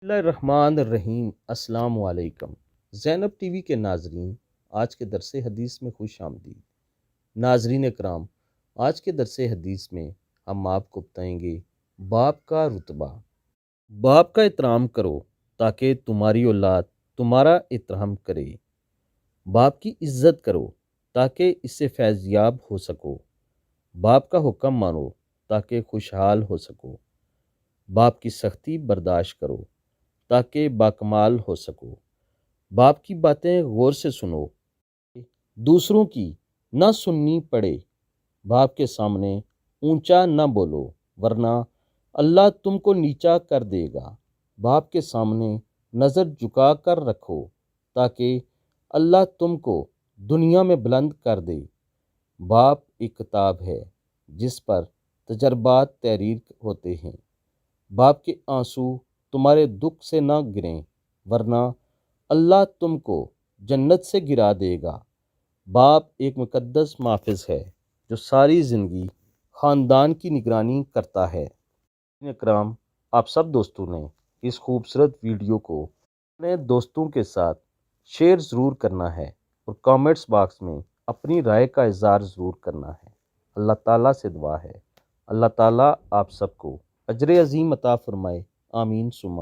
بسم اللہ الرحمن الرحیم۔ السلام علیکم زینب ٹی وی کے ناظرین، آج کے درس حدیث میں خوش آمدید۔ ناظرین اکرام، آج کے درس حدیث میں ہم آپ کو بتائیں گے باپ کا رتبہ۔ باپ کا احترام کرو تاکہ تمہاری اولاد تمہارا احترام کرے۔ باپ کی عزت کرو تاکہ اس سے فیض یاب ہو سکو۔ باپ کا حکم مانو تاکہ خوشحال ہو سکو۔ باپ کی سختی برداشت کرو تاکہ باکمال ہو سکو۔ باپ کی باتیں غور سے سنو، دوسروں کی نہ سننی پڑے۔ باپ کے سامنے اونچا نہ بولو ورنہ اللہ تم کو نیچا کر دے گا۔ باپ کے سامنے نظر جھکا کر رکھو تاکہ اللہ تم کو دنیا میں بلند کر دے۔ باپ ایک کتاب ہے جس پر تجربات تحریر ہوتے ہیں۔ باپ کے آنسو تمہارے دکھ سے نہ گریں ورنہ اللہ تم کو جنت سے گرا دے گا۔ باپ ایک مقدس محافظ ہے جو ساری زندگی خاندان کی نگرانی کرتا ہے۔ اکرام، آپ سب دوستوں نے اس خوبصورت ویڈیو کو اپنے دوستوں کے ساتھ شیئر ضرور کرنا ہے اور کامنٹس باکس میں اپنی رائے کا اظہار ضرور کرنا ہے۔ اللہ تعالیٰ سے دعا ہے اللہ تعالیٰ آپ سب کو اجر عظیم عطا فرمائے، آمین ثم